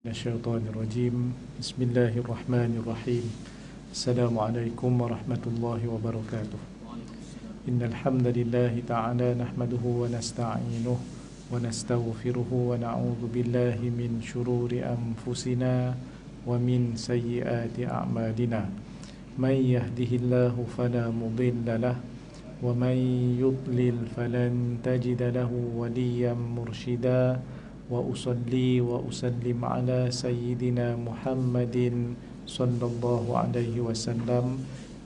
الشيطان الرجيم بسم الله الرحمن الرحيم السلام عليكم ورحمة الله وبركاته إن الحمد لله تعالى نحمده ونستعينه ونستغفره ونعوذ بالله من شرور أنفسنا ومن سيئات أعمالنا من يهده الله فلا مضل له ومن يضلل فلن تجد له وليا مرشدا وأصلي وأسلم على سيدنا محمد صلى الله عليه وسلم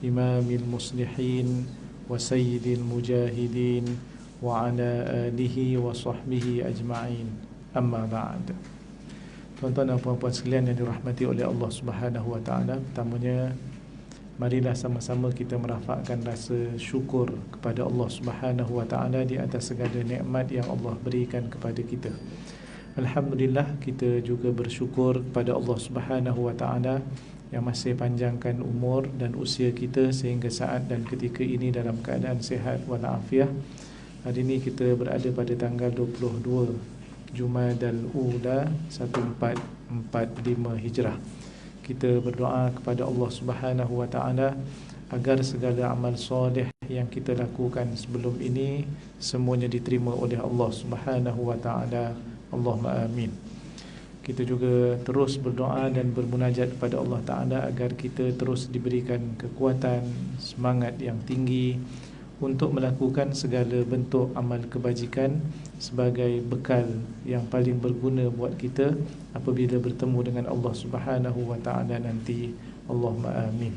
إمام المصلحين وسيد المجاهدين وعلى آله وصحبه أجمعين أما بعد. Tuan-tuan dan puan-puan sekalian yang dirahmati oleh Allah Subhanahu wa taala, pertamanya marilah sama-sama kita merafakkan rasa syukur kepada Allah Subhanahu wa taala di atas segala nikmat yang Allah berikan kepada kita. Alhamdulillah, kita juga bersyukur kepada Allah Subhanahu wa taala yang masih panjangkan umur dan usia kita sehingga saat dan ketika ini dalam keadaan sihat walafiat. Hari ini kita berada pada tanggal 22 Jumadal Ula 1445 Hijrah. Kita berdoa kepada Allah Subhanahu wa taala agar segala amal soleh yang kita lakukan sebelum ini semuanya diterima oleh Allah Subhanahu wa taala. Allahumma amin. Kita juga terus berdoa dan bermunajat kepada Allah Ta'ala agar kita terus diberikan kekuatan, semangat yang tinggi untuk melakukan segala bentuk amal kebajikan sebagai bekal yang paling berguna buat kita apabila bertemu dengan Allah Subhanahu wa taala nanti. Allahumma amin.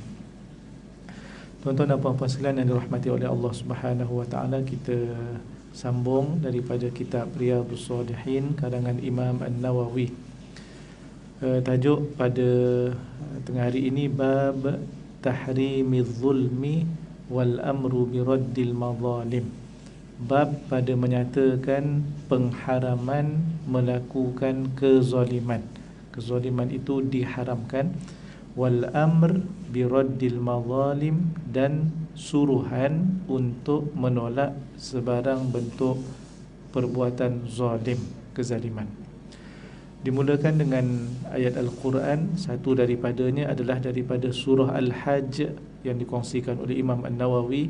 Tuan-tuan dan puan-puan sekalian yang dirahmati oleh Allah Subhanahu wa taala, kita sambung daripada kitab Riyadhus Shalihin karangan Imam An-Nawawi. Tajuk pada tengah hari ini bab tahrimiz zulmi wal amru biraddil mazalim. Bab pada menyatakan pengharaman melakukan kezaliman. Kezaliman itu diharamkan. Wal amr biraddil mazalim, dan suruhan untuk menolak sebarang bentuk perbuatan zalim, kezaliman. Dimulakan dengan ayat Al-Quran. Satu daripadanya adalah daripada surah Al-Hajj yang dikongsikan oleh Imam An-Nawawi,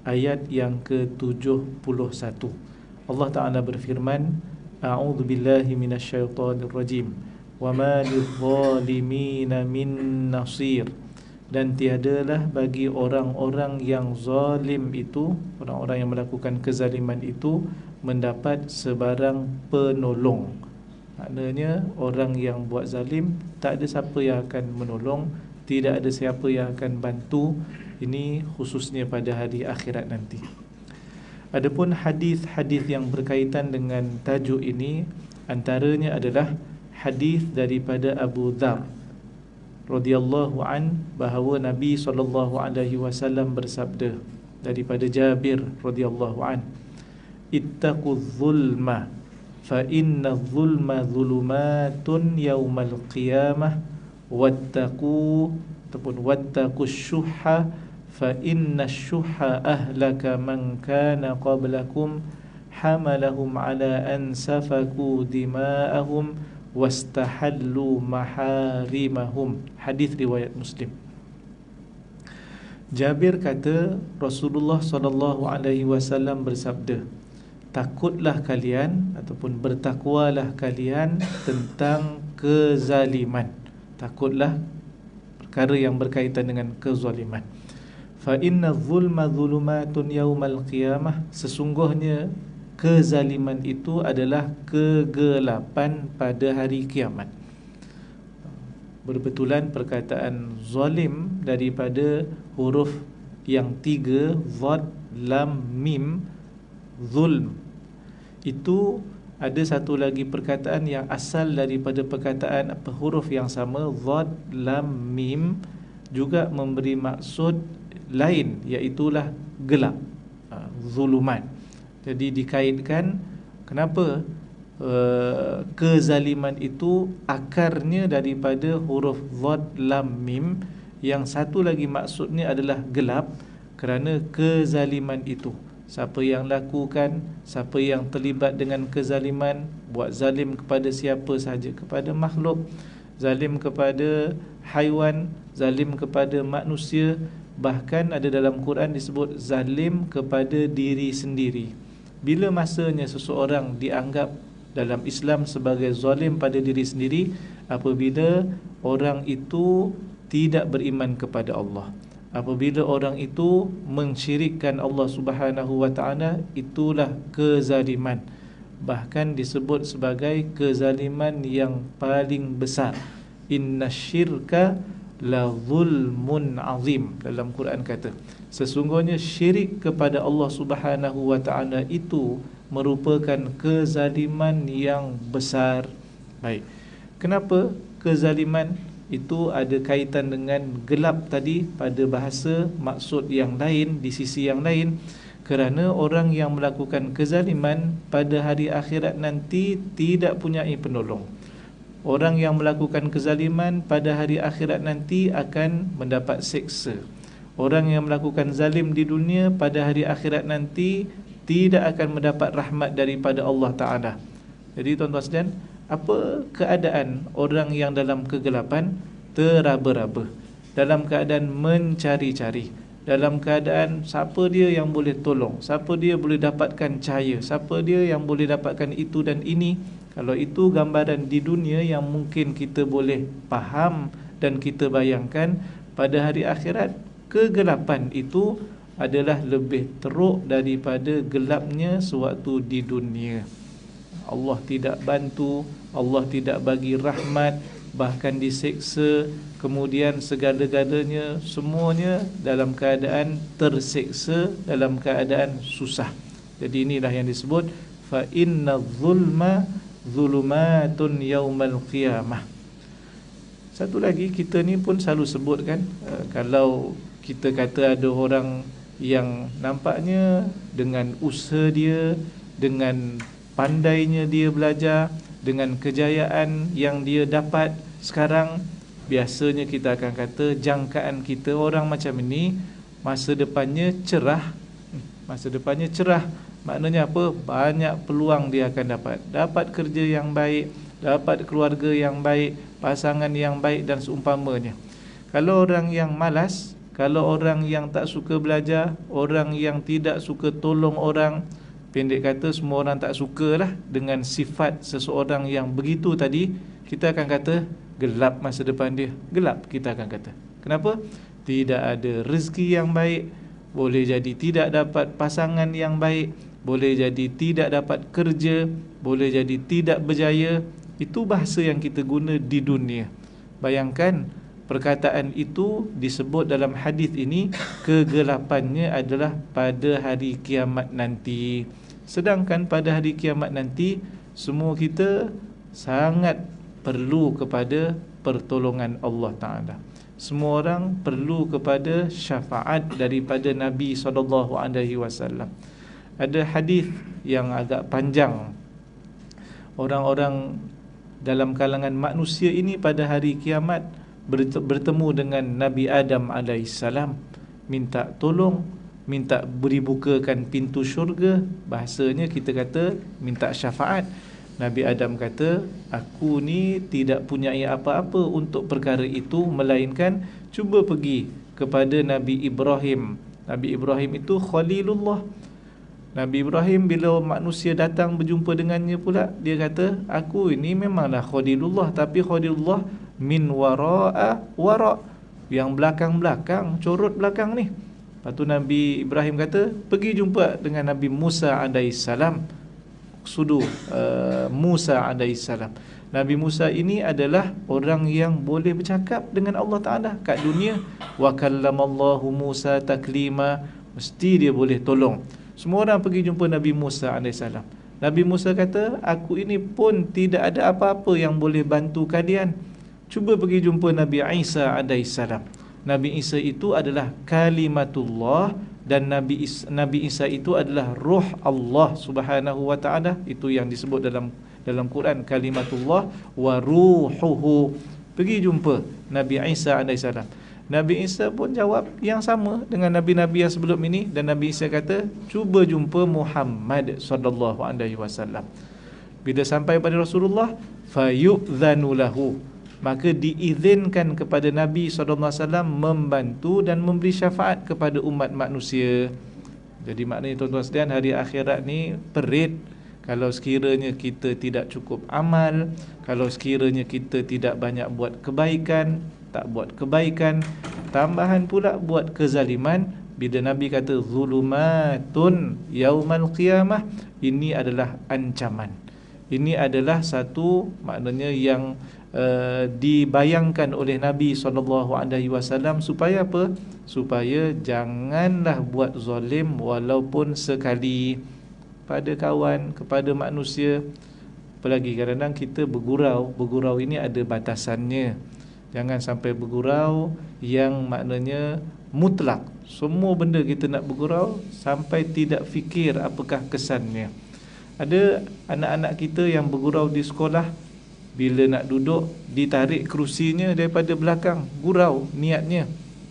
ayat yang ke-71. Allah Ta'ala berfirman, A'udhu billahi minasyaitanir rajim, wa ma lidh-dhalimina min nasir. Dan tiadalah bagi orang-orang yang zalim itu, orang-orang yang melakukan kezaliman itu, mendapat sebarang penolong. Maknanya orang yang buat zalim, tak ada siapa yang akan menolong, tidak ada siapa yang akan bantu. Ini khususnya pada hari akhirat nanti. Adapun hadis-hadis yang berkaitan dengan tajuk ini, antaranya adalah hadis daripada Abu Dzar radhiyallahu an, bahawa Nabi SAW bersabda daripada Jabir radhiyallahu an, ittaquz zulma fa inna zulma zulumatun yaumal qiyamah wattaqu ataupun wattaqus syuhha fa inna syuhha ahlaka man kana qablakum hamalahum ala an safaku dima'ahum wastahallu maharimahum. Hadis riwayat Muslim. Jabir kata, Rasulullah SAW bersabda, takutlah kalian ataupun bertakwalah kalian tentang kezaliman. Takutlah perkara yang berkaitan dengan kezaliman. Fa inna zulma zulumatun yaumal qiyamah, sesungguhnya kezaliman itu adalah kegelapan pada hari kiamat. Berbetulan perkataan zalim daripada huruf yang 3, Zad, Lam, Mim, Zulm. Itu ada satu lagi perkataan yang asal daripada perkataan huruf yang sama, Zad, Lam, Mim, juga memberi maksud lain, iaitulah gelap, zulumat. Jadi dikaitkan kenapa kezaliman itu akarnya daripada huruf Zad, Lam, Mim. Yang satu lagi maksudnya adalah gelap, kerana kezaliman itu, siapa yang lakukan, siapa yang terlibat dengan kezaliman, buat zalim kepada siapa sahaja, kepada makhluk, zalim kepada haiwan, zalim kepada manusia. Bahkan ada dalam Quran disebut zalim kepada diri sendiri. Bila masanya seseorang dianggap dalam Islam sebagai zalim pada diri sendiri? Apabila orang itu tidak beriman kepada Allah, apabila orang itu mensyirikkan Allah Subhanahu wa taala, itulah kezaliman. Bahkan disebut sebagai kezaliman yang paling besar. Innasyirka la zulmun azim. Dalam Quran kata, sesungguhnya syirik kepada Allah Subhanahu wa taala itu merupakan kezaliman yang besar. Baik. Kenapa kezaliman itu ada kaitan dengan gelap tadi pada bahasa maksud yang lain, di sisi yang lain? Kerana orang yang melakukan kezaliman pada hari akhirat nanti tidak punyai penolong. Orang yang melakukan kezaliman pada hari akhirat nanti akan mendapat seksa. Orang yang melakukan zalim di dunia pada hari akhirat nanti tidak akan mendapat rahmat daripada Allah Ta'ala. Jadi tuan-tuan sekalian, apa keadaan orang yang dalam kegelapan? Teraba-raba, dalam keadaan mencari-cari, dalam keadaan siapa dia yang boleh tolong, siapa dia boleh dapatkan cahaya, siapa dia yang boleh dapatkan itu dan ini. Kalau itu gambaran di dunia yang mungkin kita boleh faham dan kita bayangkan, pada hari akhirat kegelapan itu adalah lebih teruk daripada gelapnya sewaktu di dunia. Allah tidak bantu, Allah tidak bagi rahmat, bahkan diseksa, kemudian segala-galanya semuanya dalam keadaan terseksa, dalam keadaan susah. Jadi inilah yang disebut fa inna zulma zulumatun yaumal qiyamah. Satu lagi kita ni pun selalu sebut kan, kalau kita kata ada orang yang nampaknya dengan usaha dia, dengan pandainya dia belajar, dengan kejayaan yang dia dapat sekarang, biasanya kita akan kata jangkaan kita orang macam ini masa depannya cerah. Masa depannya cerah maknanya apa? Banyak peluang dia akan dapat. Dapat kerja yang baik, dapat keluarga yang baik, pasangan yang baik dan seumpamanya. Kalau orang yang malas, kalau orang yang tak suka belajar, orang yang tidak suka tolong orang, pendek kata semua orang tak sukalah dengan sifat seseorang yang begitu tadi, kita akan kata gelap masa depan dia. Gelap kita akan kata. Kenapa? Tidak ada rezeki yang baik, boleh jadi tidak dapat pasangan yang baik, boleh jadi tidak dapat kerja, boleh jadi tidak berjaya. Itu bahasa yang kita guna di dunia. Bayangkan perkataan itu disebut dalam hadis ini, kegelapannya adalah pada hari kiamat nanti. Sedangkan pada hari kiamat nanti semua kita sangat perlu kepada pertolongan Allah Ta'ala. Semua orang perlu kepada syafaat daripada Nabi SAW. Ada hadis yang agak panjang. Orang-orang dalam kalangan manusia ini pada hari kiamat bertemu dengan Nabi Adam AS, minta tolong, minta dibukakan pintu syurga. Bahasanya kita kata minta syafaat. Nabi Adam kata, aku ni tidak punya apa-apa untuk perkara itu, melainkan cuba pergi kepada Nabi Ibrahim. Nabi Ibrahim itu Khalilullah. Nabi Ibrahim bila manusia datang berjumpa dengannya pula, dia kata, aku ini memanglah Khalilullah, tapi Khalilullah min wara'a wara', yang belakang-belakang, corot belakang ni. Lepas tu Nabi Ibrahim kata, pergi jumpa dengan Nabi Musa AS. Musa AS. Nabi Musa ini adalah orang yang boleh bercakap dengan Allah Ta'ala kat dunia. Wa kallamallahu Musa taklima. Mesti dia boleh tolong. Semua orang pergi jumpa Nabi Musa AS. Nabi Musa kata, aku ini pun tidak ada apa-apa yang boleh bantu kalian. Cuba pergi jumpa Nabi Isa AS. Nabi Isa itu adalah kalimatullah, dan Nabi Isa itu adalah ruh Allah Subhanahu wa taala. Itu yang disebut dalam Quran kalimatullah wa ruhuhu. Pergi jumpa Nabi Isa AS. Nabi Isa pun jawab yang sama dengan nabi-nabi yang sebelum ini, dan Nabi Isa kata, cuba jumpa Muhammad sallallahu alaihi wasallam. Bila sampai pada Rasulullah, fayu'dhanu lahu, maka diizinkan kepada Nabi SAW membantu dan memberi syafaat kepada umat manusia. Jadi maknanya tuan-tuan sekalian, hari akhirat ni perit. Kalau sekiranya kita tidak cukup amal, kalau sekiranya kita tidak banyak buat kebaikan, tak buat kebaikan, tambahan pula buat kezaliman, bila Nabi kata zulumatun yaumal qiyamah, ini adalah ancaman. Ini adalah satu maknanya yang dibayangkan oleh Nabi SAW supaya apa? Supaya janganlah buat zalim walaupun sekali, pada kawan, kepada manusia. Apalagi kadang-kadang kita bergurau ini ada batasannya. Jangan sampai bergurau yang maknanya mutlak. Semua benda kita nak bergurau sampai tidak fikir apakah kesannya. Ada anak-anak kita yang bergurau di sekolah, bila nak duduk ditarik kerusinya daripada belakang, gurau niatnya,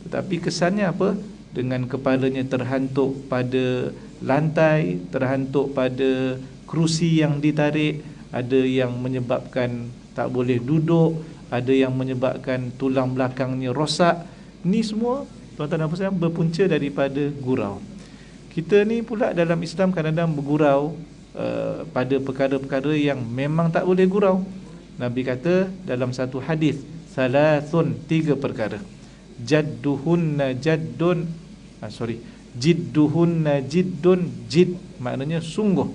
tetapi kesannya apa? Dengan kepalanya terhantuk pada lantai, terhantuk pada kerusi yang ditarik, ada yang menyebabkan tak boleh duduk, ada yang menyebabkan tulang belakangnya rosak. Ni semua tuan-tuan dan puan-puan berpunca daripada gurau. Kita ni pula dalam Islam kadang-kadang bergurau pada perkara-perkara yang memang tak boleh gurau. Nabi kata dalam satu hadis, salasun, 3 perkara. Jidduhunna jiddun jid, maknanya sungguh.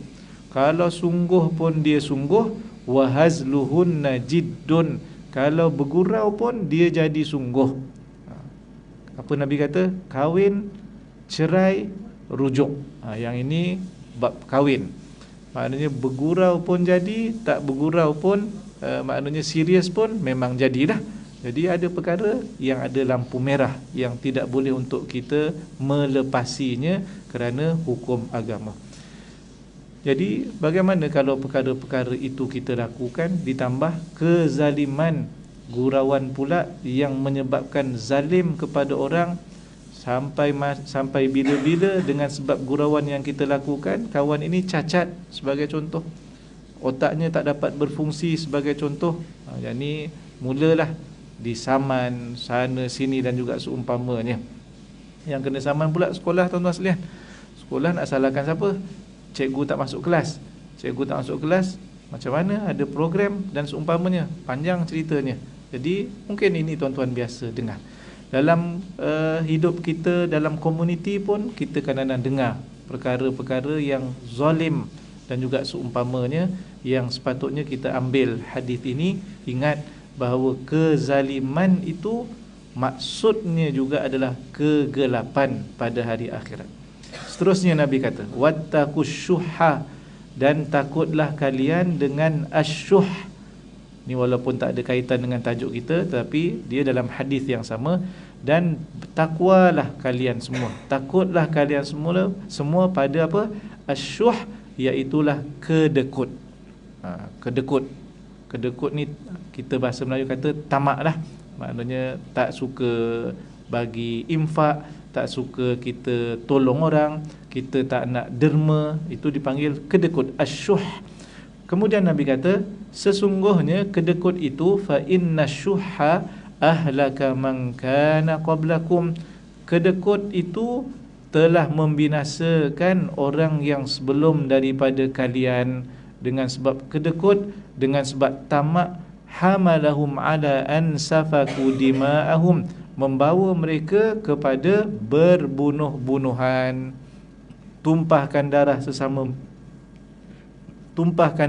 Kalau sungguh pun dia sungguh. Wahazluhunna jiddun, kalau bergurau pun dia jadi sungguh. Apa Nabi kata? Kahwin, cerai, rujuk. Yang ini bab kahwin. Maknanya bergurau pun jadi, tak bergurau pun maknanya serius pun memang jadilah. Jadi ada perkara yang ada lampu merah yang tidak boleh untuk kita melepasinya kerana hukum agama. Jadi bagaimana kalau perkara-perkara itu kita lakukan, ditambah kezaliman, gurauan pula yang menyebabkan zalim kepada orang sampai bila-bila dengan sebab gurauan yang kita lakukan, kawan ini cacat sebagai contoh, otaknya tak dapat berfungsi sebagai contoh. Yang ni mulalah disaman sana sini dan juga seumpamanya. Yang kena saman pula sekolah, tuan-tuan sekalian. Sekolah nak salahkan siapa? Cikgu tak masuk kelas. Cikgu tak masuk kelas, macam mana? Ada program dan seumpamanya. Panjang ceritanya. Jadi mungkin ini tuan-tuan biasa dengar. Dalam hidup kita, dalam komuniti pun kita kadang-kadang dengar perkara-perkara yang zalim dan juga seumpamanya, yang sepatutnya kita ambil hadis ini. Ingat bahawa kezaliman itu maksudnya juga adalah kegelapan pada hari akhirat. Seterusnya Nabi kata, wattaqusyuhha, dan takutlah kalian dengan asyuh. Ni walaupun tak ada kaitan dengan tajuk kita, tapi dia dalam hadis yang sama. Dan takwalah kalian semua, takutlah kalian semua pada apa? Asyuh, iaitulah kedekut. Kedekut ni kita bahasa Melayu kata tamak lah. Maknanya tak suka bagi infak, tak suka kita tolong orang, kita tak nak derma, itu dipanggil kedekut, asyuh. Kemudian Nabi kata, sesungguhnya kedekut itu fa inna syuhha ahlaka man kana qablakum. Kedekut itu telah membinasakan orang yang sebelum daripada kalian. Dengan sebab kedekut, dengan sebab tamak, hamalahum ala an safaku dima'ahum, membawa mereka kepada berbunuh-bunuhan, tumpahkan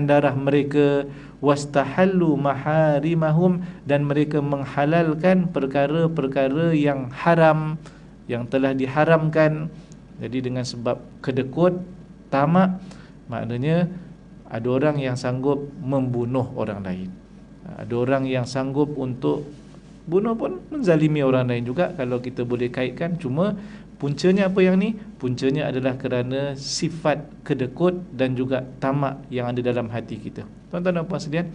darah mereka, wastahallu maharimahum, dan mereka menghalalkan perkara-perkara yang haram, yang telah diharamkan. Jadi dengan sebab kedekut, tamak, maknanya ada orang yang sanggup membunuh orang lain. Ada orang yang sanggup untuk bunuh pun menzalimi orang lain juga, kalau kita boleh kaitkan. Cuma puncanya apa yang ni? Puncanya adalah kerana sifat kedekut dan juga tamak yang ada dalam hati kita. Tuan-tuan dan puan sekalian,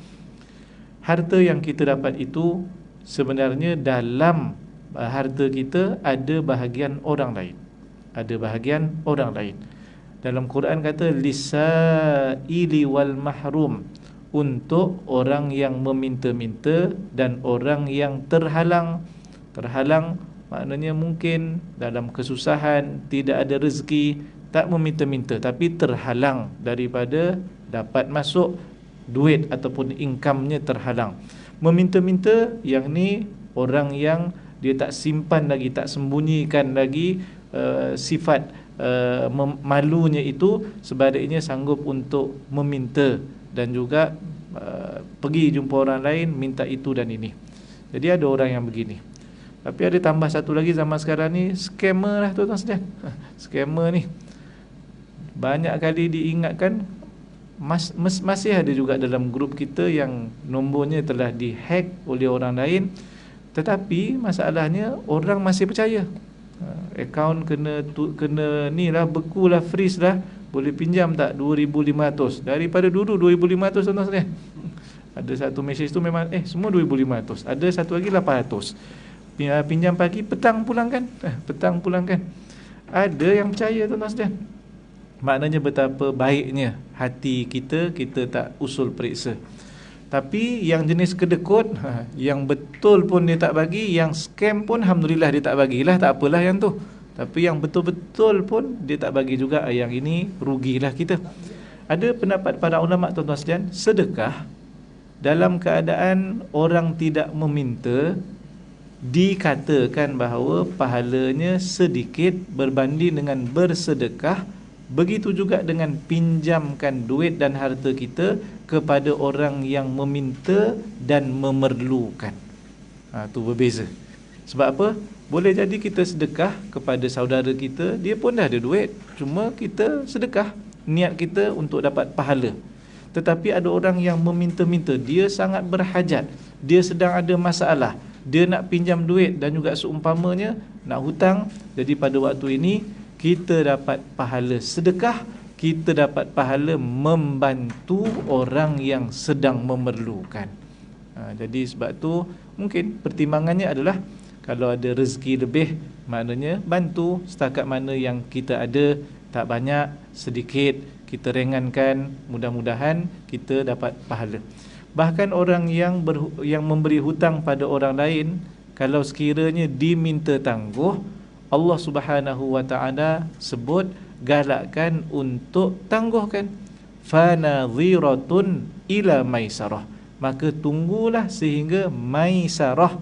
harta yang kita dapat itu sebenarnya dalam harta kita ada bahagian orang lain. Ada bahagian orang lain. Dalam Quran kata lisaili wal mahrum, untuk orang yang meminta-minta dan orang yang terhalang. Terhalang maknanya mungkin dalam kesusahan, tidak ada rezeki, tak meminta-minta tapi terhalang daripada dapat masuk duit ataupun income-nya terhalang. Meminta-minta yang ni orang yang dia tak simpan lagi, tak sembunyikan lagi sifat malunya itu, sebaliknya sanggup untuk meminta dan juga pergi jumpa orang lain minta itu dan ini. Jadi ada orang yang begini. Tapi ada tambah satu lagi zaman sekarang ni, scammer lah tuan-tuan sekalian. Scammer ni banyak kali diingatkan, masih ada juga dalam grup kita yang nombornya telah dihack oleh orang lain, tetapi masalahnya orang masih percaya. Akaun kena ni lah, beku lah, freeze lah, boleh pinjam tak 2,500. Daripada dulu 2,500 tuan-tuan sekalian. Ada satu mesej tu memang semua 2,500. Ada satu lagi 800. Pinjam pagi, petang pulangkan. Petang pulangkan. Ada yang percaya tuan-tuan sekalian. Maknanya betapa baiknya hati kita, kita tak usul periksa. Tapi yang jenis kedekut, yang betul pun dia tak bagi, yang scam pun alhamdulillah dia tak bagilah, tak apalah yang tu. Tapi yang betul-betul pun dia tak bagi juga, yang ini rugilah kita. Ada pendapat para ulama tuan-tuan sekalian, sedekah dalam keadaan orang tidak meminta dikatakan bahawa pahalanya sedikit berbanding dengan bersedekah. Begitu juga dengan pinjamkan duit dan harta kita kepada orang yang meminta dan memerlukan. Tu berbeza. Sebab apa? Boleh jadi kita sedekah kepada saudara kita, dia pun dah ada duit, cuma kita sedekah, niat kita untuk dapat pahala. Tetapi ada orang yang meminta-minta, dia sangat berhajat, dia sedang ada masalah, dia nak pinjam duit dan juga seumpamanya nak hutang. Jadi pada waktu ini kita dapat pahala sedekah, kita dapat pahala membantu orang yang sedang memerlukan. Jadi sebab tu mungkin pertimbangannya adalah kalau ada rezeki lebih, maknanya bantu setakat mana yang kita ada, tak banyak, sedikit, kita ringankan, mudah-mudahan kita dapat pahala. Bahkan orang yang memberi hutang pada orang lain, kalau sekiranya diminta tangguh, Allah Subhanahu wa ta'ala sebut galakkan untuk tangguhkan. Fanadhiratun ila maisarah. Maka tunggulah sehingga maisarah.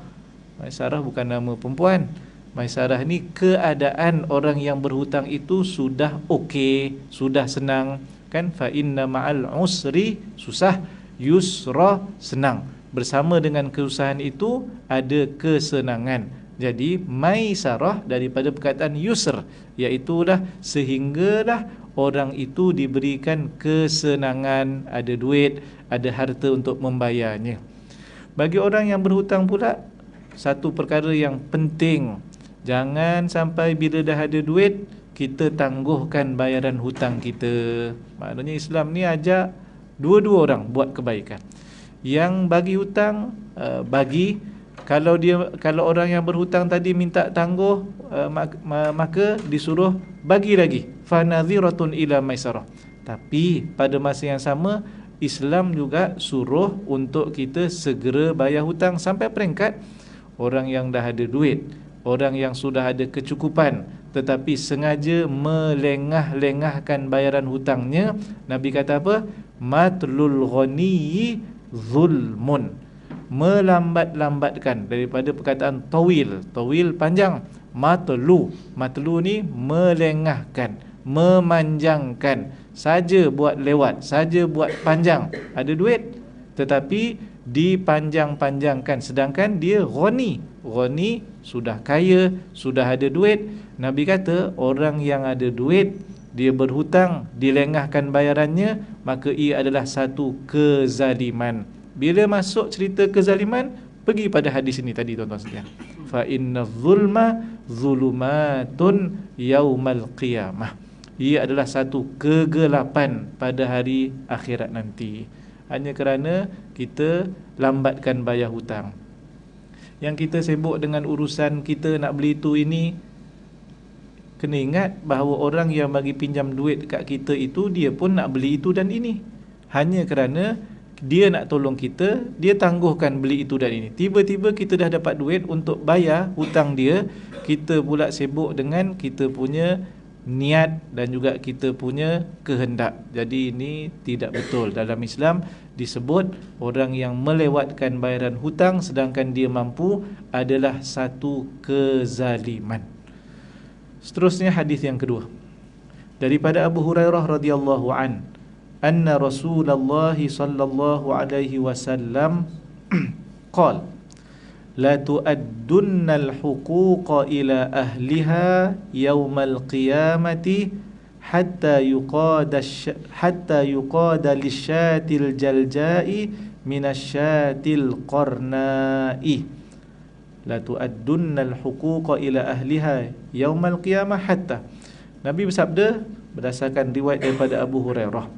Maisarah bukan nama perempuan. Maisarah ni keadaan orang yang berhutang itu sudah okey, sudah senang. Kan fa inna ma'al usri susah, yusra senang. Bersama dengan kesusahan itu ada kesenangan. Jadi maisarah daripada perkataan yusr, iaitulah sehinggalah orang itu diberikan kesenangan, ada duit, ada harta untuk membayarnya. Bagi orang yang berhutang pula, satu perkara yang penting, jangan sampai bila dah ada duit kita tangguhkan bayaran hutang kita. Maknanya Islam ni ajak dua-dua orang buat kebaikan. Yang bagi hutang bagi. Kalau orang yang berhutang tadi minta tangguh, maka disuruh bagi lagi, fanadhiratun ila maisarah. Tapi pada masa yang sama, Islam juga suruh untuk kita segera bayar hutang, sampai peringkat orang yang dah ada duit, orang yang sudah ada kecukupan tetapi sengaja melengah-lengahkan bayaran hutangnya. Nabi kata apa? Matlul ghaniyyi zulmun. Melambat-lambatkan, daripada perkataan tawil. Tawil panjang, matlu ni melengahkan, memanjangkan. Saja buat lewat, saja buat panjang. Ada duit tetapi dipanjang-panjangkan, sedangkan dia ghani. Ghani sudah kaya, sudah ada duit. Nabi kata orang yang ada duit, dia berhutang, dilengahkan bayarannya, maka ia adalah satu kezaliman. Bila masuk cerita kezaliman, pergi pada hadis ini tadi tuan-tuan sekalian. Fa inna zulma zulumatun yaumal qiyamah. Ia adalah satu kegelapan pada hari akhirat nanti. Hanya kerana kita lambatkan bayar hutang. Yang kita sibuk dengan urusan kita nak beli itu ini, kena ingat bahawa orang yang bagi pinjam duit kat kita itu, dia pun nak beli itu dan ini. Hanya kerana dia nak tolong kita, dia tangguhkan beli itu dan ini. Tiba-tiba kita dah dapat duit untuk bayar hutang dia, kita pula sibuk dengan kita punya niat dan juga kita punya kehendak. Jadi ini tidak betul. Dalam Islam disebut orang yang melewatkan bayaran hutang sedangkan dia mampu adalah satu kezaliman. Seterusnya hadis yang kedua daripada Abu Hurairah radhiyallahu anna Rasulullah sallallahu alaihi wasallam qala la tu'addunnal huquqa ila ahliha yaumal qiyamati hatta yuqada lisyatil jalja'i minasyatil qarna'i. La tu'addunnal huquqa ila ahliha yaumal qiyamah hatta. Nabi bersabda berdasarkan riwayat daripada Abu Hurairah,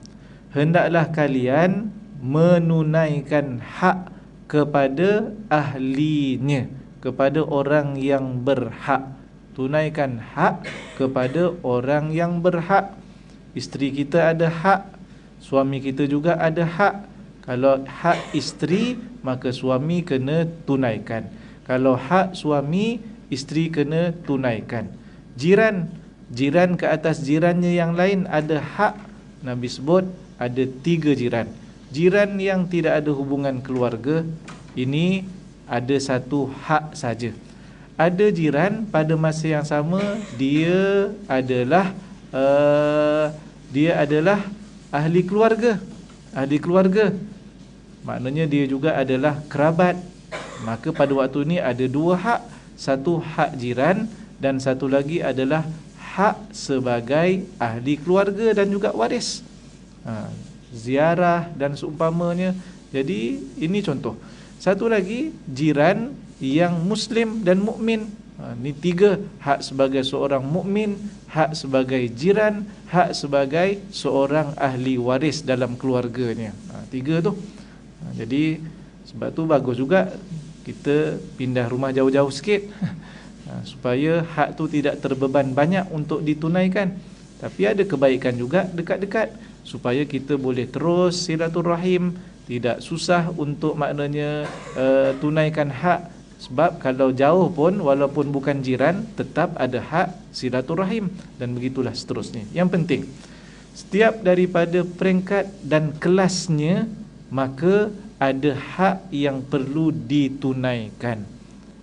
hendaklah kalian menunaikan hak kepada ahlinya, kepada orang yang berhak. Tunaikan hak kepada orang yang berhak. Isteri kita ada hak, suami kita juga ada hak. Kalau hak isteri, maka suami kena tunaikan. Kalau hak suami, isteri kena tunaikan. Jiran ke atas jirannya yang lain ada hak. Nabi sebut ada 3 jiran. Jiran yang tidak ada hubungan keluarga, ini ada satu hak saja. Ada jiran pada masa yang sama dia adalah ahli keluarga. Ahli keluarga maknanya dia juga adalah kerabat. Maka pada waktu ini ada 2 hak. Satu hak jiran dan satu lagi adalah hak sebagai ahli keluarga dan juga waris. Ziarah dan seumpamanya. Jadi ini contoh. Satu lagi jiran yang muslim dan mukmin. Ini 3 hak sebagai seorang mukmin, hak sebagai jiran, hak sebagai seorang ahli waris dalam keluarganya. 3 tu. Jadi sebab tu bagus juga kita pindah rumah jauh-jauh sikit supaya hak tu tidak terbeban banyak untuk ditunaikan. Tapi ada kebaikan juga dekat-dekat supaya kita boleh terus silaturahim, tidak susah untuk maknanya tunaikan hak. Sebab kalau jauh pun walaupun bukan jiran tetap ada hak silaturahim dan begitulah seterusnya. Yang penting setiap daripada peringkat dan kelasnya maka ada hak yang perlu ditunaikan.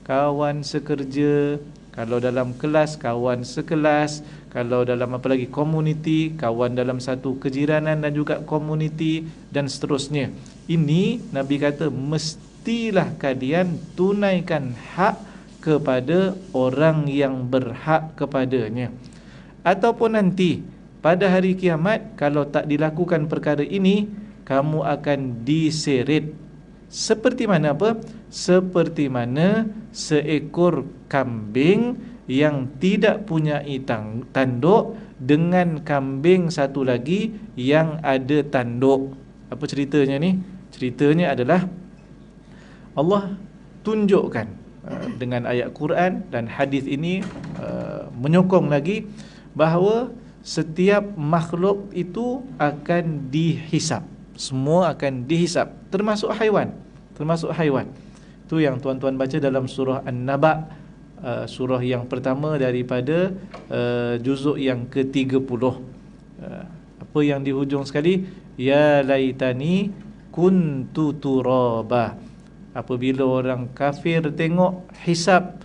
Kawan sekerja, kalau dalam kelas kawan sekelas, kalau dalam apa lagi komuniti, kawan dalam satu kejiranan dan juga komuniti dan seterusnya. Ini Nabi kata mestilah kalian tunaikan hak kepada orang yang berhak kepadanya. Ataupun nanti pada hari kiamat kalau tak dilakukan perkara ini, kamu akan diseret. Seperti mana apa? Seperti mana seekor kambing yang tidak punya tanduk dengan kambing satu lagi yang ada tanduk. Apa ceritanya ni? Ceritanya adalah Allah tunjukkan dengan ayat Quran dan hadis ini menyokong lagi bahawa setiap makhluk itu akan dihisap. Semua akan dihisap, termasuk haiwan. Itu yang tuan-tuan baca dalam surah An-Naba, surah yang pertama daripada juzuk yang ke-30. Apa yang di hujung sekali? Ya laitani kuntu turaba. Apabila orang kafir tengok hisab,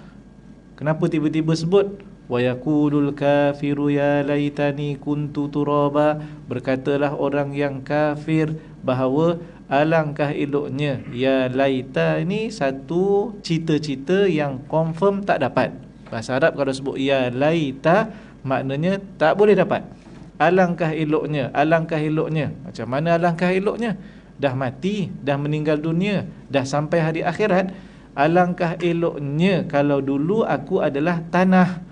kenapa tiba-tiba sebut wa yaqulul kafiru ya laitani kuntu turaba? Berkatalah orang yang kafir bahawa alangkah eloknya. Ya laita ini satu cita-cita yang confirm tak dapat. Bahasa Arab kalau sebut ya laita maknanya tak boleh dapat. Alangkah eloknya, alangkah eloknya. Macam mana alangkah eloknya? Dah mati, dah meninggal dunia, dah sampai hari akhirat. Alangkah eloknya kalau dulu aku adalah tanah,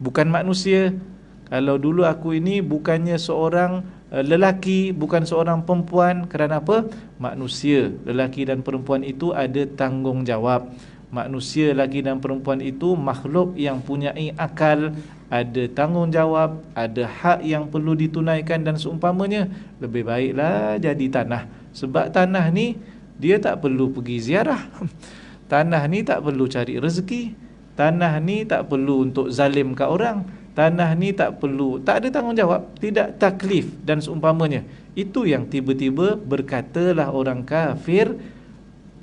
bukan manusia. Kalau dulu aku ini bukannya seorang lelaki, bukan seorang perempuan. Kerana apa? Manusia, lelaki dan perempuan itu ada tanggungjawab. Manusia lelaki dan perempuan itu makhluk yang punyai akal, ada tanggungjawab, ada hak yang perlu ditunaikan dan seumpamanya. Lebih baiklah jadi tanah. Sebab tanah ni dia tak perlu pergi ziarah. Tanah ni tak perlu cari rezeki. Tanah ni tak perlu untuk zalim kat orang. Tanah ni tak perlu, tak ada tanggungjawab, tidak taklif dan seumpamanya. Itu yang tiba-tiba berkatalah orang kafir,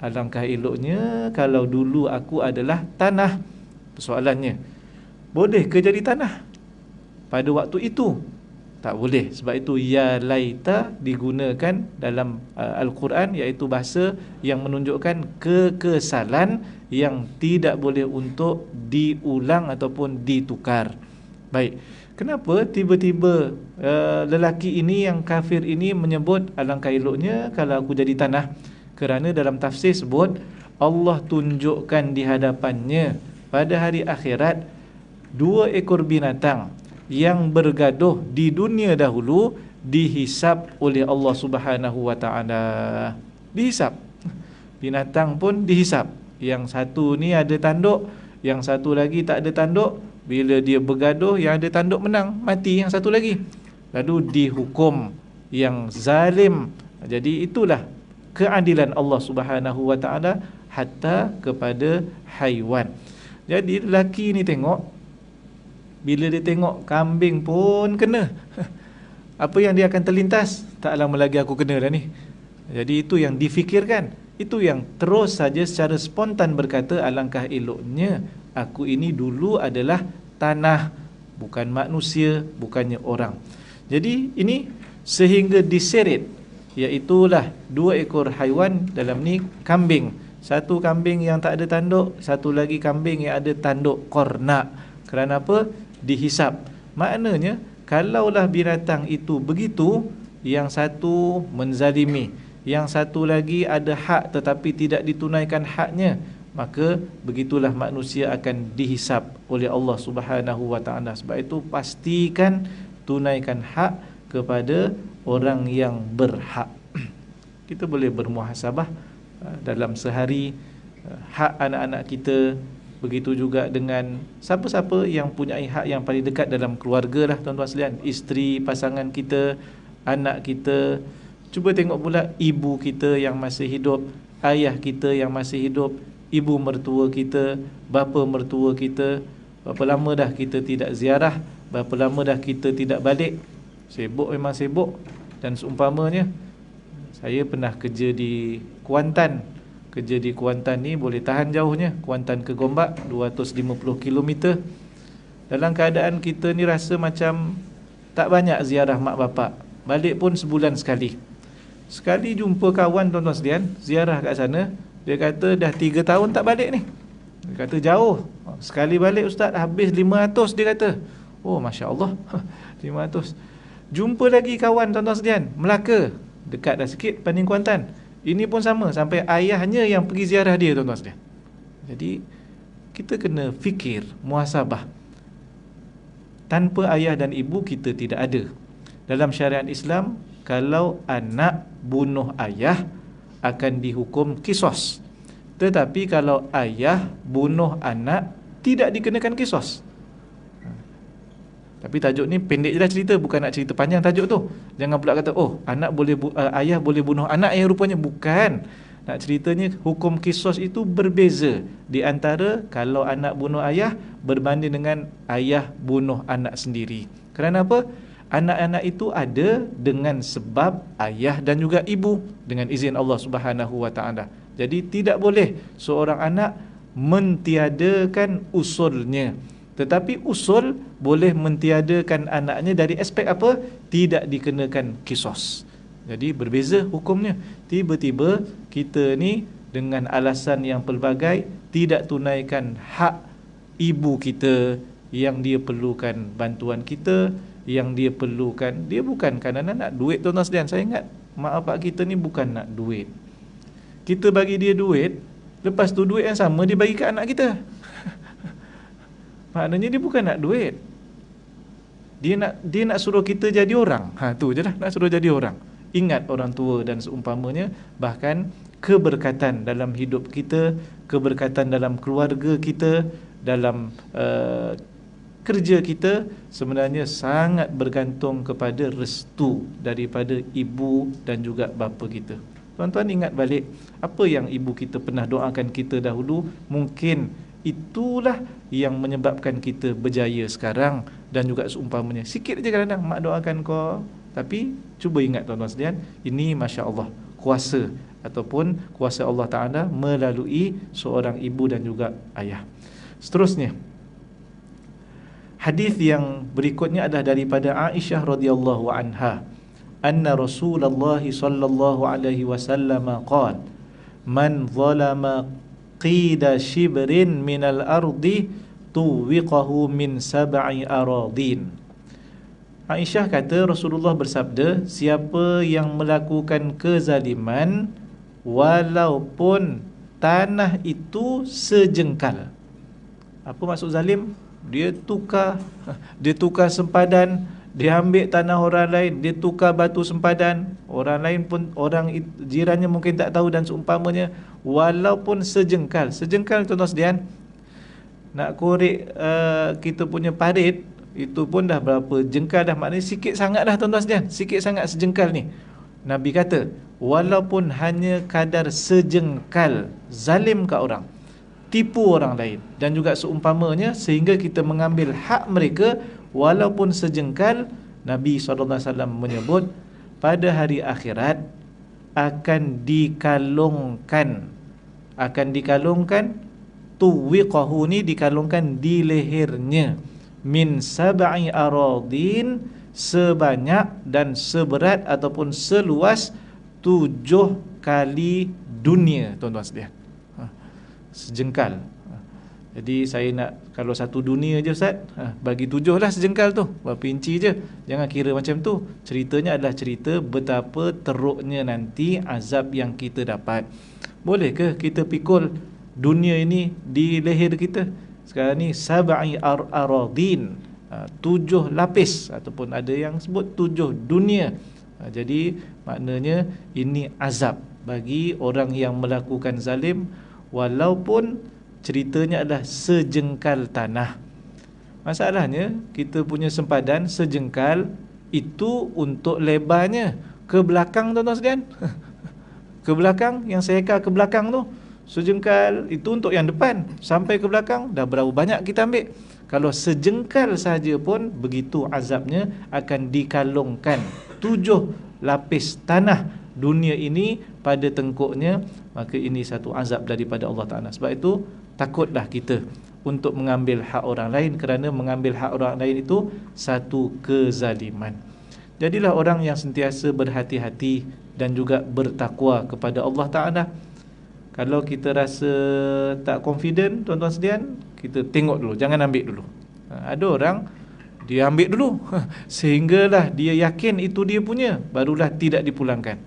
alangkah eloknya kalau dulu aku adalah tanah. Persoalannya, boleh ke jadi tanah pada waktu itu? Tak boleh. Sebab itu ya laita digunakan dalam Al-Quran, iaitu bahasa yang menunjukkan kekesalan yang tidak boleh untuk diulang ataupun ditukar. Baik, kenapa tiba-tiba lelaki ini yang kafir ini menyebut alangkah eloknya kalau aku jadi tanah? Kerana dalam tafsir sebut Allah tunjukkan di hadapannya pada hari akhirat 2 ekor binatang yang bergaduh di dunia dahulu dihisap oleh Allah Subhanahu wa taala. Dihisap. Binatang pun dihisap. Yang satu ni ada tanduk, yang satu lagi tak ada tanduk. Bila dia bergaduh, yang ada tanduk menang, mati yang satu lagi. Lalu dihukum yang zalim. Jadi itulah keadilan Allah Subhanahu wa taala hatta kepada haiwan. Jadi lelaki ni tengok, bila dia tengok kambing pun kena, apa yang dia akan terlintas? Tak lama lagi aku kena dah ni. Jadi itu yang difikirkan. Itu yang terus saja secara spontan berkata, alangkah eloknya aku ini dulu adalah tanah, bukan manusia, bukannya orang. Jadi ini sehingga diseret, iaitulah 2 ekor haiwan, dalam ni kambing. Satu kambing yang tak ada tanduk, satu lagi kambing yang ada tanduk kornak. Kerana apa? Dihisap. Maknanya kalaulah binatang itu begitu, yang satu menzalimi, yang satu lagi ada hak tetapi tidak ditunaikan haknya, maka begitulah manusia akan dihisap oleh Allah Subhanahu wa taala. Sebab itu pastikan tunaikan hak kepada orang yang berhak. Kita boleh bermuhasabah dalam sehari hak anak-anak kita. Begitu juga dengan siapa-siapa yang punya hak yang paling dekat dalam keluarga lah, tuan-tuan sekalian. Isteri, pasangan kita, anak kita. Cuba tengok pula ibu kita yang masih hidup, ayah kita yang masih hidup, ibu mertua kita, bapa mertua kita. Berapa lama dah kita tidak ziarah, berapa lama dah kita tidak balik. Sibuk memang sibuk. Dan seumpamanya, saya pernah kerja di Kuantan. Kerja di Kuantan ni boleh tahan jauhnya, Kuantan ke Gombak 250 km. Dalam keadaan kita ni rasa macam tak banyak ziarah mak bapak. Balik pun sebulan sekali. Sekali jumpa kawan, tuan-tuan sekalian, ziarah kat sana, dia kata dah 3 tahun tak balik ni. Dia kata jauh. Sekali balik ustaz habis 500, dia kata. Oh masya-Allah. 500. Jumpa lagi kawan, tuan-tuan sekalian, Melaka, dekat dah sikit banding Kuantan. Ini pun sama, sampai ayahnya yang pergi ziarah dia, tuan-tuan sekalian. Jadi kita kena fikir, muhasabah. Tanpa ayah dan ibu kita tidak ada. Dalam syariat Islam, kalau anak bunuh ayah akan dihukum kisos. Tetapi kalau ayah bunuh anak tidak dikenakan kisos. Tapi tajuk ni pendek je lah cerita, bukan nak cerita panjang tajuk tu. Jangan pula kata, oh anak boleh ayah boleh bunuh anak yang rupanya. Bukan. Nak ceritanya hukum kisos itu berbeza di antara kalau anak bunuh ayah berbanding dengan ayah bunuh anak sendiri. Kerana apa? Anak-anak itu ada dengan sebab ayah dan juga ibu, dengan izin Allah Subhanahu wa taala. Jadi tidak boleh seorang anak mentiadakan usulnya. Tetapi usul boleh mentiadakan anaknya dari aspek apa? Tidak dikenakan kisos. Jadi berbeza hukumnya. Tiba-tiba kita ni dengan alasan yang pelbagai tidak tunaikan hak ibu kita yang dia perlukan bantuan kita, yang dia perlukan. Dia bukan kerana nak duit, tuan-tuan sekalian. Saya ingat mak bapak kita ni bukan nak duit. Kita bagi dia duit, lepas tu duit yang sama dia bagi ke anak kita. Maknanya dia bukan nak duit. Dia nak suruh kita jadi orang. Tu je lah, nak suruh jadi orang. Ingat orang tua dan seumpamanya. Bahkan keberkatan dalam hidup kita, keberkatan dalam keluarga kita, dalam kerja kita, sebenarnya sangat bergantung kepada restu daripada ibu dan juga bapa kita. Tuan-tuan ingat balik apa yang ibu kita pernah doakan kita dahulu, mungkin itulah yang menyebabkan kita berjaya sekarang. Dan juga seumpamanya, sikit je kadang-kadang mak doakan kau, tapi cuba ingat tuan-tuan sekalian, ini Masya Allah kuasa ataupun kuasa Allah Ta'ala melalui seorang ibu dan juga ayah. Seterusnya, hadis yang berikutnya adalah daripada Aisyah radhiyallahu anha, anna Rasulullah sallallahu alaihi wasallam qala, man zalama qida shibrin minal ardi tuwiqahu min sab'i aradin. Aisyah kata Rasulullah bersabda, siapa yang melakukan kezaliman walaupun tanah itu sejengkal. Apa maksud zalim? Dia tukar sempadan, dia ambil tanah orang lain, dia tukar batu sempadan, orang lain pun, orang jirannya mungkin tak tahu dan seumpamanya, walaupun sejengkal. Sejengkal tuan-tuan sekalian, nak korek kita punya parit itu pun dah berapa jengkal dah, maknanya sikit sangat dah tuan-tuan sekalian, sikit sangat sejengkal ni. Nabi kata walaupun hanya kadar sejengkal, zalim kat orang, tipu orang lain dan juga seumpamanya, sehingga kita mengambil hak mereka walaupun sejengkal, Nabi SAW menyebut pada hari akhirat akan dikalungkan tuwiqahu ni dikalungkan di lehernya, min sab'i aradin, sebanyak dan seberat ataupun seluas 7 kali dunia tuan-tuan sekalian. Sejengkal. Jadi saya nak, kalau satu dunia je Ustaz, bagi 7 lah sejengkal tu, berapa inci je. Jangan kira macam tu. Ceritanya adalah cerita betapa teruknya nanti azab yang kita dapat. Boleh ke kita pikul dunia ini di leher kita? Sekarang ni sab'i aradin, 7 lapis, ataupun ada yang sebut 7 dunia. Jadi maknanya ini azab bagi orang yang melakukan zalim, walaupun ceritanya adalah sejengkal tanah. Masalahnya kita punya sempadan sejengkal itu untuk lebarnya ke belakang tuan-tuan sekalian. Ke belakang, yang seekar ke belakang tu, sejengkal itu untuk yang depan, sampai ke belakang dah berapa banyak kita ambil. Kalau sejengkal saja pun begitu azabnya, akan dikalungkan 7 lapis tanah dunia ini pada tengkuknya. Maka ini satu azab daripada Allah Ta'ala. Sebab itu takutlah kita untuk mengambil hak orang lain, kerana mengambil hak orang lain itu satu kezaliman. Jadilah orang yang sentiasa berhati-hati dan juga bertakwa kepada Allah Ta'ala. Kalau kita rasa tak confident tuan-tuan sekalian, kita tengok dulu, jangan ambil dulu. Ada orang dia ambil dulu sehinggalah dia yakin itu dia punya, barulah tidak dipulangkan.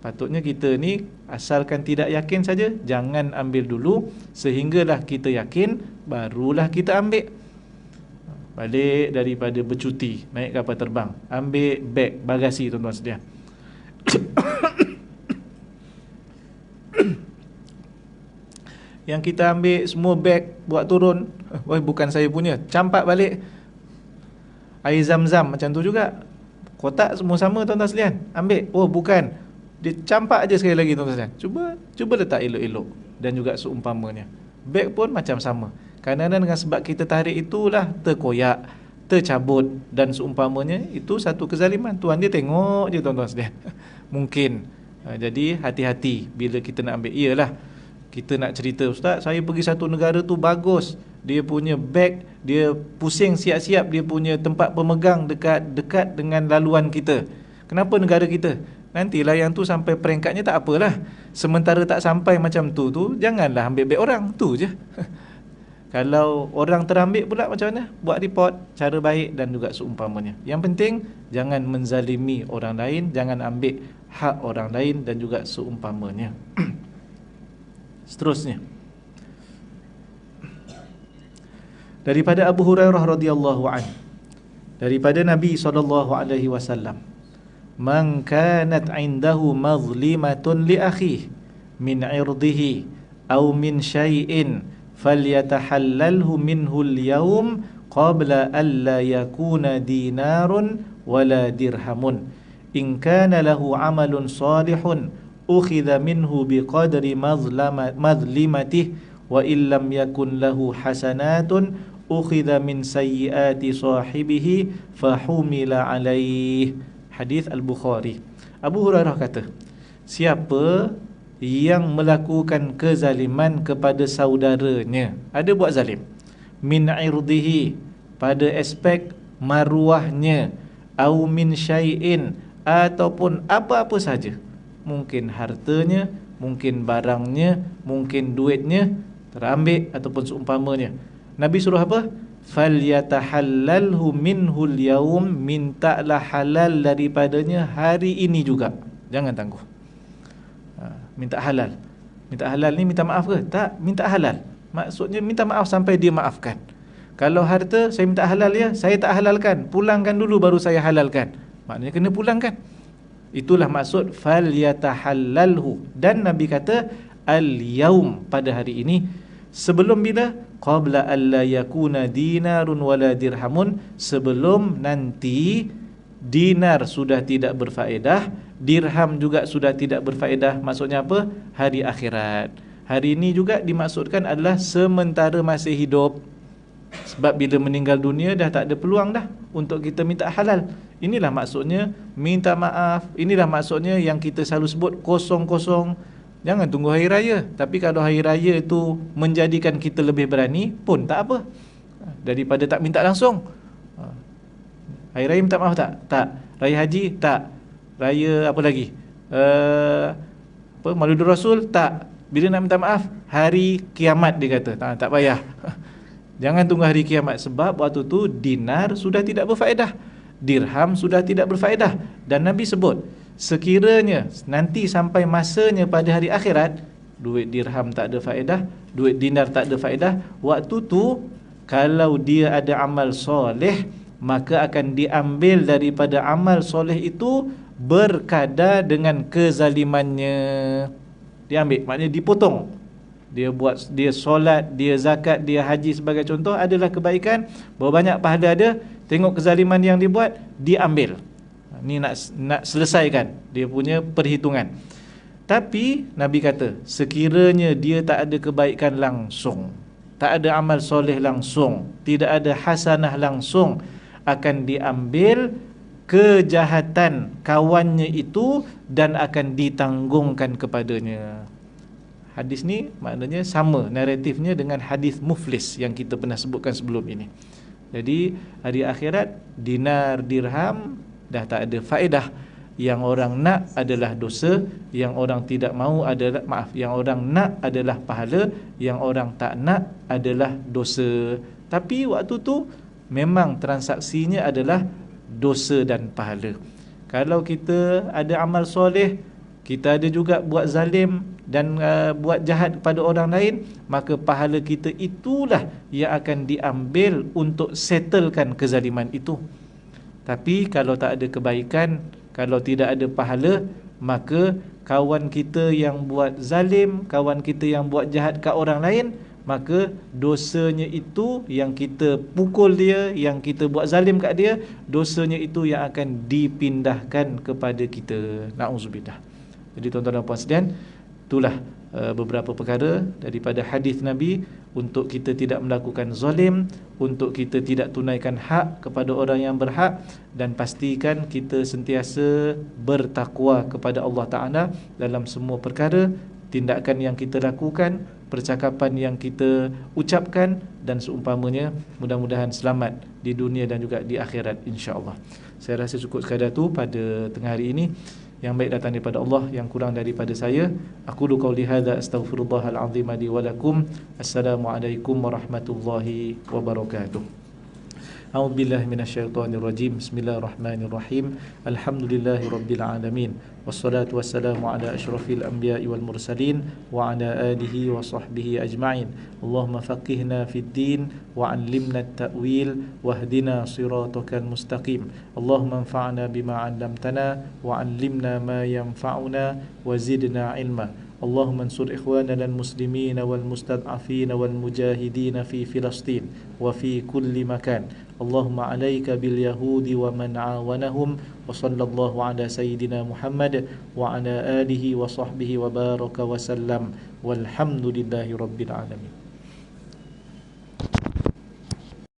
Patutnya kita ni asalkan tidak yakin saja, jangan ambil dulu sehinggalah kita yakin, barulah kita ambil. Balik daripada bercuti, naik kapal terbang, ambil beg bagasi tuan-tuan sekalian. Yang kita ambil semua beg buat turun, wah bukan saya punya, campak balik. Air zam-zam macam tu juga, kotak semua sama tuan-tuan sekalian, ambil, oh bukan, dia campak je sekali lagi tuan-tuan sekalian. Cuba letak elok-elok. Dan juga seumpamanya, beg pun macam sama. Kadang-kadang dengan sebab kita tarik itulah terkoyak, tercabut dan seumpamanya, itu satu kezaliman. Tuan dia tengok je tuan-tuan sekalian. Mungkin. Jadi hati-hati bila kita nak ambil. Iyalah, kita nak cerita, Ustaz, saya pergi satu negara tu bagus, dia punya beg, dia pusing siap-siap, dia punya tempat pemegang dekat dengan laluan kita. Kenapa negara kita? Nantilah yang tu sampai peringkatnya tak apalah. Sementara tak sampai macam tu janganlah ambil beg orang, tu je. Kalau orang terambil pula macam mana? Buat report cara baik dan juga seumpamanya. Yang penting jangan menzalimi orang lain, jangan ambil hak orang lain dan juga seumpamanya. Seterusnya, daripada Abu Hurairah radhiyallahu anhu, daripada Nabi SAW, man kanat indahu mazlimatun li akhihi min 'irdihi aw min syai'in falyatahallalhu minhu al-yawm qabla an la yakuna dinarun wala dirhamun in kana lahu 'amalun salihun ukhidha minhu biqadri madlimatihi wa illam yakun lahu hasanatun ukhidha min sayyiati sahibihi fahumila alaih. Hadis Al-Bukhari. Abu Hurairah kata, siapa yang melakukan kezaliman kepada saudaranya, ada buat zalim, min irdihi, pada aspek maruahnya, au min syai'in, ataupun apa-apa saja, mungkin hartanya, mungkin barangnya, mungkin duitnya terambil ataupun seumpamanya, Nabi suruh apa? Falyatahallalhu minhul yaum, mintalah halal daripadanya hari ini juga, jangan tangguh. Minta halal. Minta halal ni minta maaf ke? Tak, minta halal. Maksudnya minta maaf sampai dia maafkan. Kalau harta, saya minta halal ya, saya tak halalkan, pulangkan dulu baru saya halalkan. Maknanya kena pulangkan. Itulah maksud falyatahallalhu. Dan Nabi kata al-yaum, pada hari ini. Sebelum bila? Qabla alla yakuna dinarun wala dirhamun, sebelum nanti dinar sudah tidak berfaedah, dirham juga sudah tidak berfaedah. Maksudnya apa? Hari akhirat. Hari ini juga dimaksudkan adalah sementara masih hidup. Sebab bila meninggal dunia dah tak ada peluang dah untuk kita minta halal. Inilah maksudnya minta maaf. Inilah maksudnya yang kita selalu sebut kosong-kosong. Jangan tunggu hari raya. Tapi kalau hari raya itu menjadikan kita lebih berani pun tak apa, daripada tak minta langsung. Hari raya minta maaf tak? Tak. Raya haji? Tak. Raya apa lagi? Maulid Rasul? Tak. Bila nak minta maaf? Hari kiamat dia kata. Tak payah. Jangan tunggu hari kiamat. Sebab waktu tu dinar sudah tidak berfaedah, dirham sudah tidak berfaedah. Dan Nabi sebut, sekiranya nanti sampai masanya pada hari akhirat, duit dirham tak ada faedah, duit dinar tak ada faedah, waktu tu kalau dia ada amal soleh, maka akan diambil daripada amal soleh itu berkadar dengan kezalimannya. Diambil, maknanya dipotong. Dia buat, dia solat, dia zakat, dia haji sebagai contoh, adalah kebaikan, berapa banyak pahala ada, tengok kezaliman yang dibuat, diambil. Ni nak selesaikan dia punya perhitungan. Tapi Nabi kata, sekiranya dia tak ada kebaikan langsung, tak ada amal soleh langsung, tidak ada hasanah langsung, akan diambil kejahatan kawannya itu dan akan ditanggungkan kepadanya. Hadis ni maknanya sama naratifnya dengan hadis muflis yang kita pernah sebutkan sebelum ini. Jadi hari akhirat dinar dirham dah tak ada faedah. Yang orang nak adalah dosa, yang orang tidak mahu adalah, yang orang nak adalah pahala, yang orang tak nak adalah dosa. Tapi waktu tu memang transaksinya adalah dosa dan pahala. Kalau kita ada amal soleh, kita ada juga buat zalim dan buat jahat kepada orang lain, maka pahala kita itulah yang akan diambil untuk settlekan kezaliman itu. Tapi kalau tak ada kebaikan, kalau tidak ada pahala, maka kawan kita yang buat zalim, kawan kita yang buat jahat ke orang lain, maka dosanya itu yang kita pukul dia, yang kita buat zalim kat dia, dosanya itu yang akan dipindahkan kepada kita. Na'udzubillah. Jadi tuan-tuan dan puan sekalian, itulah beberapa perkara daripada hadis Nabi untuk kita tidak melakukan zalim, untuk kita tidak tunaikan hak kepada orang yang berhak, dan pastikan kita sentiasa bertakwa kepada Allah Ta'ala dalam semua perkara, tindakan yang kita lakukan, percakapan yang kita ucapkan dan seumpamanya. Mudah-mudahan selamat di dunia dan juga di akhirat, insya-Allah. Saya rasa cukup sekadar tu pada tengah hari ini. Yang baik datang daripada Allah, yang kurang daripada saya. Aku qauli hadza astaghfirullahal azim li wa lakum. Assalamualaikum warahmatullahi wabarakatuh. A'udzubillahi minasyaitonir rajim. Bismillahirrahmanirrahim. Alhamdulillahi rabbil alamin. Wassalatu wassalamu ala asyrafil anbiya'i wal mursalin wa ala alihi wa sahbihi ajma'in. Allahumma faqihna fid din wa 'allimna at-ta'wil wahdina siratal mustaqim. Allahumma anfa'na bima 'allamtana wa 'allimna ma yanfa'una wa zidna ilma. اللهم انصر إخواننا المسلمين والمستضعفين والمجاهدين في فلسطين وفي كل مكان. اللهم عليك باليهود ومن عاونهم. وصلى الله على سيدنا محمد وعلى آله وصحبه وبارك وسلم والحمد لله رب العالمين.